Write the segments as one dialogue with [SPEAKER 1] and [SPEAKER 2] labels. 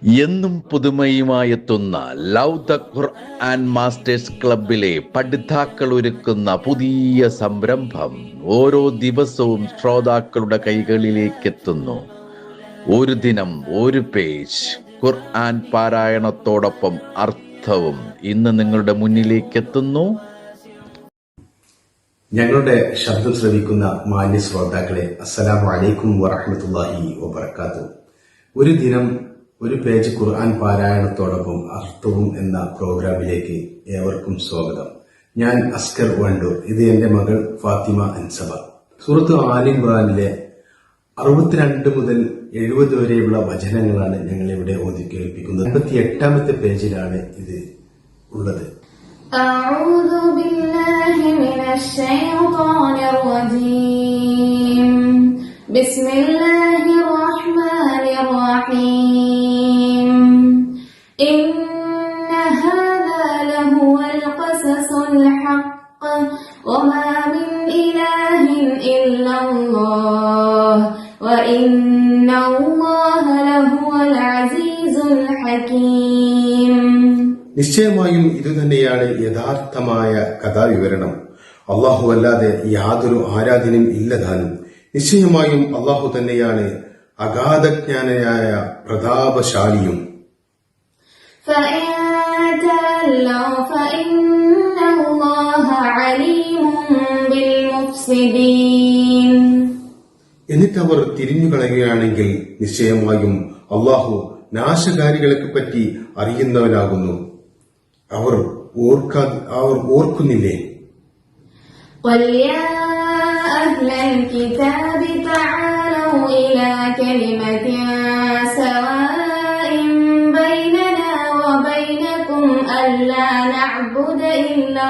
[SPEAKER 1] എന്നും പുതുമയുമായെത്തുന്ന love the Quran masters ക്ലബിലെ പഠിതാക്കൾ ഒരുക്കുന്ന പുതിയ സംരംഭം ഓരോ ദിവസവും ശ്രോതാക്കളുടെ കൈകളിലേക്ക് എത്തുന്നു. ഒരു ദിനം ഒരു പേജ് ഖുർആൻ പാരായണത്തോടൊപ്പം അർത്ഥവും ഇന്ന് നിങ്ങളുടെ മുന്നിലേക്ക് എത്തുന്നു.
[SPEAKER 2] ഞങ്ങളുടെ ശബ്ദം ശ്രവിക്കുന്ന മാന്യ ശ്രോതാക്കളെ, അസ്സലാമു അലൈക്കും വറഹ്മത്തുള്ളാഹി വബറകാതുഹു. ഒരു ദിനം ഒരു പേജ് ഖുർആൻ പാരായണത്തോടൊപ്പം അർത്ഥവും എന്ന പ്രോഗ്രാമിലേക്ക് ഏവർക്കും സ്വാഗതം. ഞാൻ അസ്കർ വണ്ടൂർ. ഇത് എന്റെ മകൾ ഫാത്തിമ അൻസബ. സൂറത്ത് ആലി ഇംറാനിലെ 62 മുതൽ 70 വരെയുള്ള വചനങ്ങളാണ് ഞങ്ങൾ ഇവിടെ ഓതി കേൾപ്പിക്കുന്നത്. 58ാമത്തെ പേജിലാണ് ഇത് ഉള്ളത്.
[SPEAKER 3] أعوذ بالله من الشيطان الرجيم بسم الله الرحمن الرحيم إن هذا لهو القصص الحق وما من إله إلا الله وإن الله لهو العزيز الحكيم.
[SPEAKER 2] നിശ്ചയമായും ഇതുതന്നെയാണ് യഥാർത്ഥമായ കഥാവിവരണം. അള്ളാഹു അല്ലാതെ യാതൊരു ആരാധനയും ഇല്ലതാനും. നിശ്ചയമായും അള്ളാഹു തന്നെയാണ് അഗാധജ്ഞാനയായ പ്രതാപശാലിയും. എന്നിട്ടവർ തിരിഞ്ഞുകളയുകയാണെങ്കിൽ നിശ്ചയമായും അള്ളാഹു നാശകാരികളെ പറ്റി അറിയുന്നവനാകുന്നു. അവർ ഓർക്കുന്നില്ലേ?
[SPEAKER 3] قل يا أهل الكتاب تعالوا إلى كلمة سواء بيننا وبينكم ألا نعبد إلا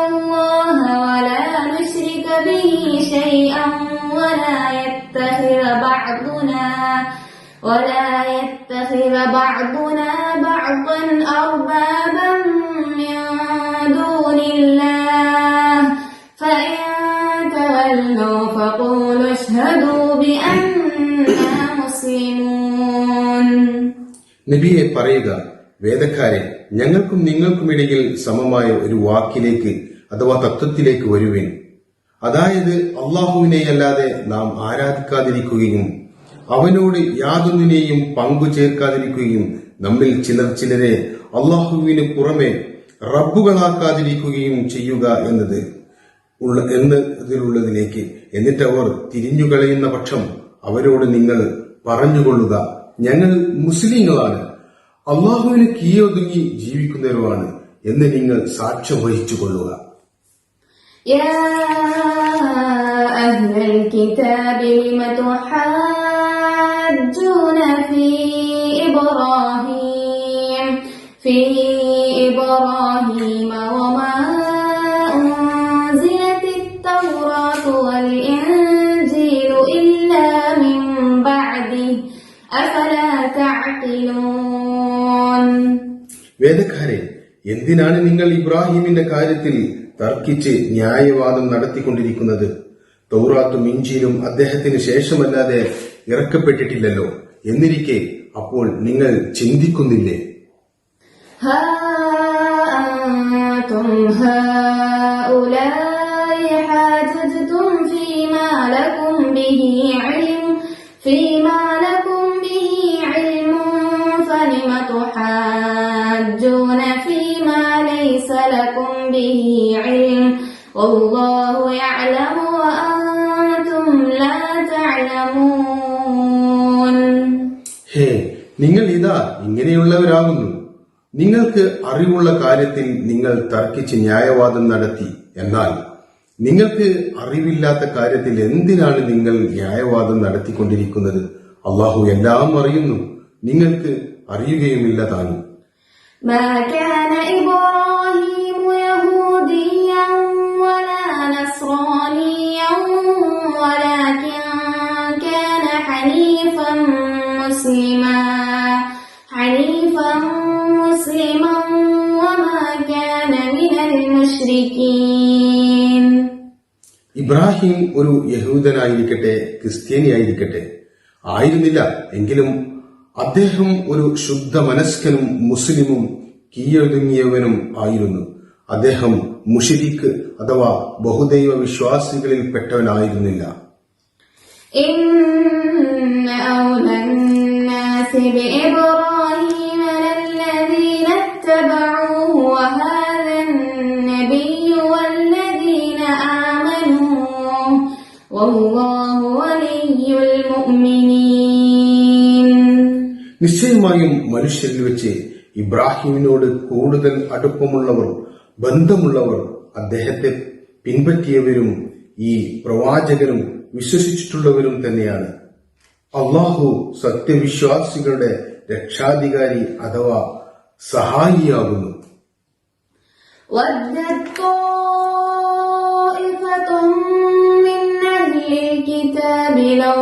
[SPEAKER 3] الله ولا نشرك به شيئا ولا يتخذ بعضنا بعضا أربابا من دون الله فإن تولوا فقولوا اشهدوا بأننا مسلمون.
[SPEAKER 2] നബിയെ പറയുക, വേദക്കാരെ, ഞങ്ങൾക്കും നിങ്ങൾക്കുമിടയിൽ സമമായ ഒരു വാക്കിലേക്ക് അഥവാ തത്വത്തിലേക്ക് വരുവിൻ. അതായത് അല്ലാഹുവിനെയല്ലാതെ നാം ആരാധിക്കാതിരിക്കുകയും അവനോട് യാതൊന്നിനെയും പങ്കു ചേർക്കാതിരിക്കുകയും നമ്മിൽ ചിലരെ അള്ളാഹുവിന് പുറമെ റബ്ബുകളാക്കാതിരിക്കുകയും ചെയ്യുക എന്നതിലുള്ളതിലേക്ക്. എന്നിട്ടവർ തിരിഞ്ഞുകളയുന്ന പക്ഷം അവരോട് നിങ്ങൾ പറഞ്ഞുകൊള്ളുക, ഞങ്ങൾ മുസ്ലിങ്ങളാണ്, അള്ളാഹുവിന് കീഴൊതുങ്ങി ജീവിക്കുന്നവരുമാണ് എന്ന് നിങ്ങൾ സാക്ഷ്യം വഹിച്ചുകൊള്ളുക.
[SPEAKER 3] يا أهل الكتاب لم تحاجون في إبراهيم وما أنزلت التوراة والإنجيل إلا من بعده أفلا تعقلون.
[SPEAKER 2] വേദക്കാരെ, എന്തിനാണ് നിങ്ങൾ ഇബ്രാഹിമിന്റെ കാര്യത്തിൽ തർക്കിച്ച് ന്യായവാദം നടത്തിക്കൊണ്ടിരിക്കുന്നത്? തൗറാത്തും ഇഞ്ചീലും അദ്ദേഹത്തിന് ശേഷമല്ലാതെ ഇറക്കപ്പെട്ടിട്ടില്ലല്ലോ. എന്നിരിക്കെ അപ്പോൾ നിങ്ങൾ ചിന്തിക്കുന്നില്ലേ?
[SPEAKER 3] ها أنتم هؤلاء حاججتم فيما لكم به علم فلم تحاجون فيما ليس لكم به علم والله يعلم وأنتم لا تعلمون.
[SPEAKER 2] ഹേ, നിങ്ങൾ ഇതാ ഇങ്ങനെയുള്ളവരാകുന്നു. നിങ്ങൾക്ക് അറിവുള്ള കാര്യത്തിൽ നിങ്ങൾ തർക്കിച്ച് ന്യായവാദം നടത്തി. എന്നാൽ നിങ്ങൾക്ക് അറിവില്ലാത്ത കാര്യത്തിൽ എന്തിനാണ് നിങ്ങൾ ന്യായവാദം നടത്തിക്കൊണ്ടിരിക്കുന്നത്? അള്ളാഹു എല്ലാം അറിയുന്നു, നിങ്ങൾക്ക് അറിയുകയുമില്ല താനും.
[SPEAKER 3] ما كان إبراهيم يهوديا ولا نصرانيا ولكن كان حنيفا مسلما وما كان من المشركين.
[SPEAKER 2] ഇബ്രാഹിം ഒരു യഹൂദനായിരിക്കട്ടെ ക്രിസ്ത്യാനിയായിരിക്കട്ടെ ആയിരുന്നില്ല. എങ്കിലും അദ്ദേഹം ഒരു ശുദ്ധ മനസ്കനും മുസ്ലിമും കീഴൊതുങ്ങിയവനും ആയിരുന്നു. അദ്ദേഹം മുശ്രിക്ക് അഥവാ ബഹുദൈവ വിശ്വാസികളിൽ പെട്ടവനായിരുന്നില്ല.
[SPEAKER 3] إن أولى الناس بإبراهيم للذين اتبعوه وهذا النبي والذين آمنوا والله ولي المؤمنين.
[SPEAKER 2] നിശ്ചയമായും മനുഷ്യരിൽ വെച്ച് ഇബ്രാഹിമിനോട് കൂടുതൽ അടുപ്പമുള്ളവർ, ബന്ധമുള്ളവർ അദ്ദേഹത്തെ പിൻപറ്റിയവരും ഈ പ്രവാചകനും വിശ്വസിച്ചിട്ടുള്ളവരും തന്നെയാണ്. അള്ളാഹു സത്യവിശ്വാസികളുടെ രക്ഷാധികാരി അഥവാ സഹായിയാകുന്നു.
[SPEAKER 3] ودت طائفة من أهل الكتاب لو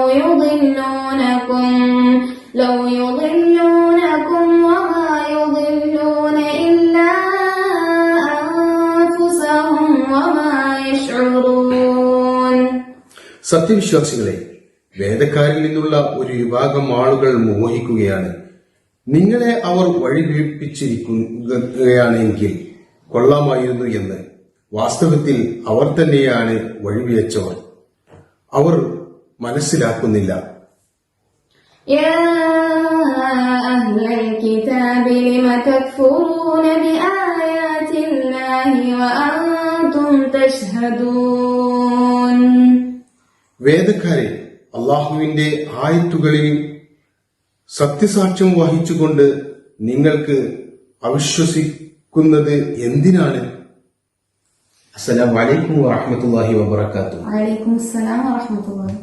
[SPEAKER 3] يضلونكم وما يضلون إلا أنفسهم وما يشعرون.
[SPEAKER 2] സത്യവിശ്വാസികളെ, വേദക്കാരിൽ നിന്നുള്ള ഒരു വിഭാഗം ആളുകൾ മോഹിക്കുകയാണ്. നിങ്ങളെ അവർ വഴിപിഴപ്പിച്ചിരിക്കുകയാണെങ്കിൽ കൊള്ളാമായിരുന്നു എന്ന്. വാസ്തവത്തിൽ അവർ തന്നെയാണ് വഴിപിഴച്ചവർ. അവർ മനസ്സിലാക്കുന്നില്ല.
[SPEAKER 3] يا أهل الكتاب لم تكفرون بآيات الله وأنتم تشهدون.
[SPEAKER 2] വേദക്കാരെ, അള്ളാഹുവിന്റെ ആയത്തുകളിൽ സത്യസാക്ഷ്യം വഹിച്ചുകൊണ്ട് നിങ്ങൾക്ക് അവിശ്വസിക്കുന്നത് എന്തിനാണ്? അസ്സലാമു അലൈക്കും വറഹ്മത്തുള്ളാഹി വബറകാതുഹു.
[SPEAKER 3] وعليكم السلام ورحمة الله.